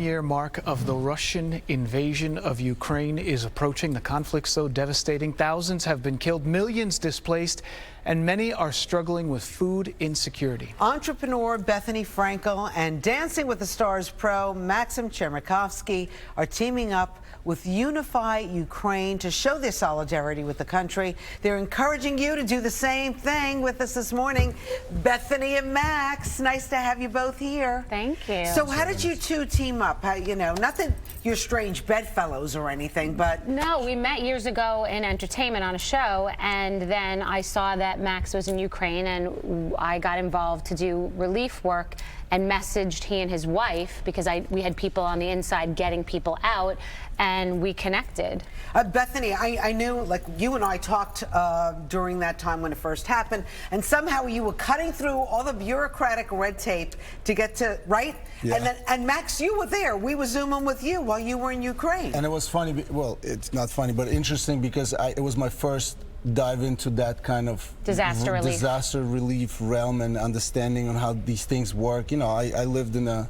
1-year mark of the Russian invasion of Ukraine is approaching. The conflict so devastating. Thousands have been killed, millions displaced, and many are struggling with food insecurity. Entrepreneur Bethenny Frankel and Dancing with the Stars pro Maksim Chmerkovskiy are teaming up with Unify Ukraine to show their solidarity with the country. They're encouraging you to do the same thing with us this morning. Bethenny and Max, nice to have you both here. Thank you. So how did you two team up? Not that you're strange bedfellows or anything, but... No, we met years ago in entertainment on a show, and then I saw that Max was in Ukraine, and I got involved to do relief work and messaged he and his wife, because we had people on the inside getting people out, and we connected. Bethenny, I knew, like, you and I talked during that time when it first happened, and somehow you were cutting through all the bureaucratic red tape to get to, right? Yeah. And Max, you were there. We were Zooming with you while you were in Ukraine. And it was funny, well, it's not funny, but interesting, because it was my first dive into that kind of disaster relief realm and understanding on how these things work. You know, I lived in a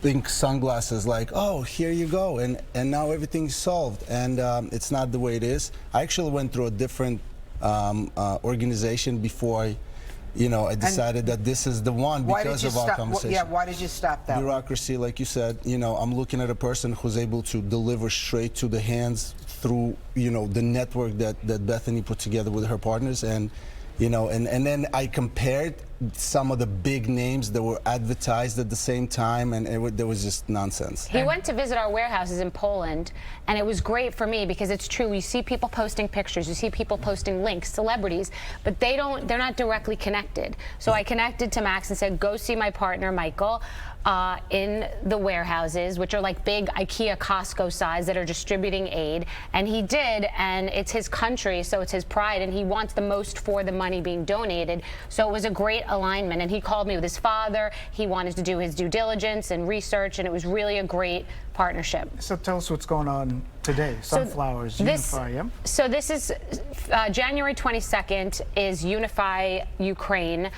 pink sunglasses, like, oh, here you go, and now everything's solved, and it's not the way it is. I actually went through a different organization before I decided that this is the one because of our conversation. Why did you stop that? Bureaucracy, like you said, I'm looking at a person who's able to deliver straight to the hands through, the network that Bethenny put together with her partners, and then I compared some of the big names that were advertised at the same time, and there was just nonsense. He went to visit our warehouses in Poland, and it was great for me because it's true. You see people posting pictures, you see people posting links, celebrities, but they're not directly connected. So I connected to Max and said, go see my partner, Michael, in the warehouses, which are like big IKEA, Costco size, that are distributing aid. And he did, and it's his country, so it's his pride, and he wants the most for the money being donated. So it was a great alignment, and he called me with his father. He wanted to do his due diligence and research, and it was really a great partnership. So tell us what's going on today. Sunflowers, Unify, yeah? So this is January 22nd is Unify Ukraine.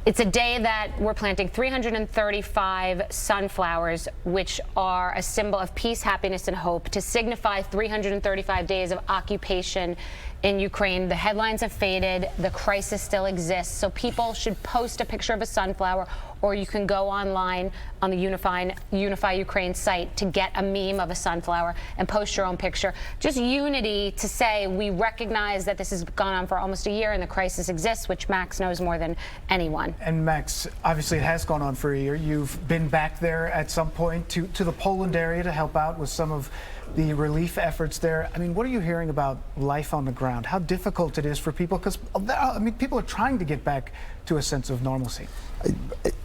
It's a day that we're planting 335 sunflowers, which are a symbol of peace, happiness, and hope, to signify 335 days of occupation in Ukraine. The headlines have faded. The crisis still exists. So people should post a picture of a sunflower, or you can go online on the Unify Ukraine site to get a meme of a sunflower and post your own picture. Just unity to say we recognize that this has gone on for almost a year and the crisis exists, which Max knows more than anyone. And Max, obviously it has gone on for a year. You've been back there at some point to the Poland area to help out with some of the relief efforts there. I mean, what are you hearing about life on the ground? How difficult it is for people? Because, I mean, people are trying to get back to a sense of normalcy.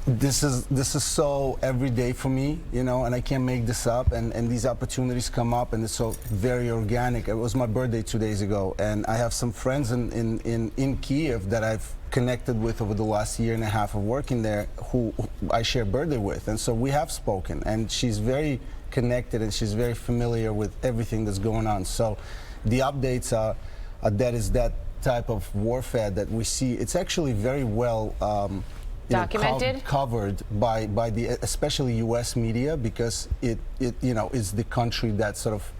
This is so everyday for me, and I can't make this up, and these opportunities come up, and it's so very organic. It was my birthday 2 days ago, and I have some friends in Kiev that I've connected with over the last year and a half of working there, who I share birthday with, and so we have spoken, and she's very connected and she's very familiar with everything that's going on. So the updates are that is that type of warfare that we see. It's actually very well documented, covered by the especially U.S. media, because it is the country that's sort of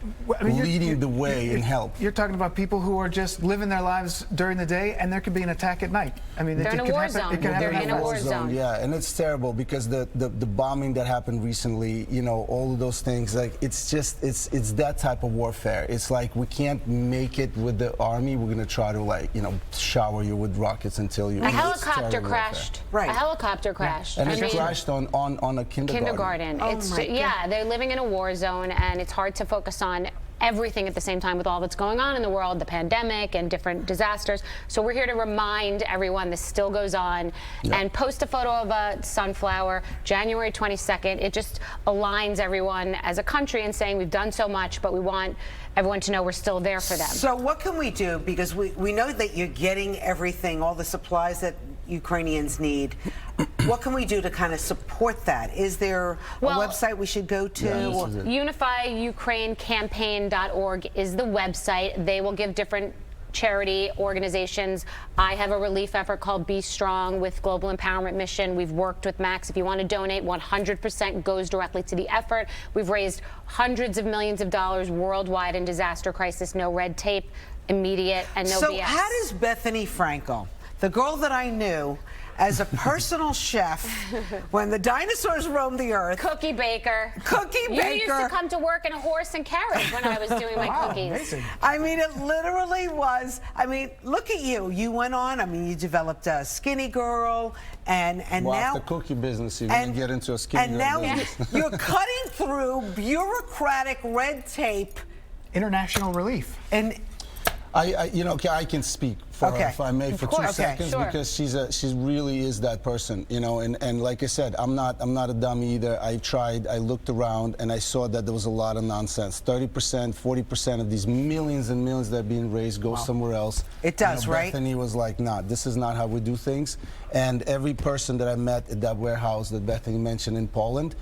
leading the way in help. You're talking about people who are just living their lives during the day, and there could be an attack at night. I mean, they're in a war zone. They're in a war zone. Yeah, and it's terrible because the bombing that happened recently, all of those things, like it's that type of warfare. It's like we can't make it with the army. We're gonna try to shower you with rockets until you. A helicopter crashed. Right. A helicopter crashed. And it crashed on a kindergarten. Oh, yeah, they're living in a war zone, and it's hard to focus on everything at the same time with all that's going on in the world, the pandemic and different disasters. So we're here to remind everyone this still goes on, and post a photo of a sunflower January 22nd. It just aligns everyone as a country in saying we've done so much, but we want everyone to know we're still there for them. So what can we do? Because we know that you're getting everything, all the supplies that Ukrainians need. What can we do to kind of support that? Is there a website we should go to? UnifyUkraineCampaign.org is the website. They will give different charity organizations. I have a relief effort called Be Strong with Global Empowerment Mission. We've worked with Max. If you want to donate, 100% goes directly to the effort. We've raised hundreds of millions of dollars worldwide in disaster crisis. No red tape, immediate, and no BS. So how does Bethenny Frankel, the girl that I knew as a personal chef when the dinosaurs roamed the earth. Cookie baker. You used to come to work in a horse and carriage when I was doing my cookies. Amazing. I mean, it literally was. I mean, look at you. You went on. I mean, you developed a Skinny Girl, and well, now the cookie business, you're going to get into a Skinny Girl business. And now you're cutting through bureaucratic red tape. International relief. And you know, I can speak for her, if I may, for 2 seconds, sure. because she really is that person, you know. And like I said, I'm not a dummy either. I tried, I looked around, and I saw that there was a lot of nonsense. 30%, 40% of these millions and millions that are being raised go somewhere else. It does, you know, right? Bethenny was like, nah, this is not how we do things. And every person that I met at that warehouse that Bethenny mentioned in Poland,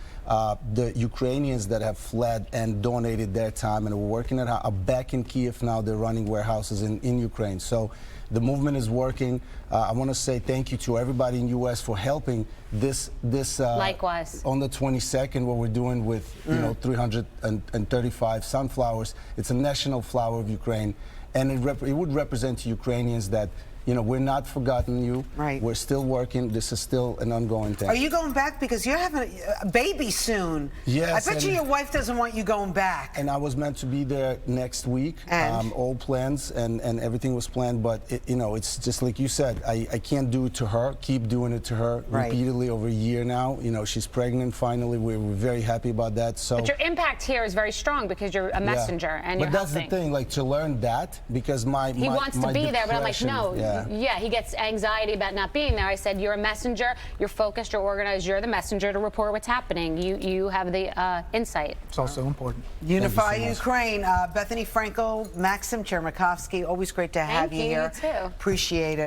the Ukrainians that have fled and donated their time and are working are back in Kiev now. They're running warehouses in Ukraine. So the movement is working. I want to say thank you to everybody in U.S. for helping this likewise on the 22nd, what we're doing with 335 sunflowers. It's a national flower of Ukraine, and it would represent to Ukrainians that, you know, we're not forgotten you. Right. We're still working. This is still an ongoing thing. are you going back? Because you're having a baby soon. Yes. I bet you your wife doesn't want you going back. And I was meant to be there next week. And? All plans and everything was planned, but you know, it's just like you said, I can't do it to her, keep doing it to her repeatedly over a year now. You know, she's pregnant finally. We're very happy about that. So, but your impact here is very strong because you're a messenger and you're But that's helping. the thing, like, to learn that, because he wants to be there, but I'm like, no. Yeah. He gets anxiety about not being there. I said, you're a messenger, you're focused, you're organized, you're the messenger to report what's happening. You have the insight. It's also important. Unify so much. Ukraine. Bethenny Frankel, Maksim Chmerkovskiy, always great to have Thank you, here. you too. Appreciate it.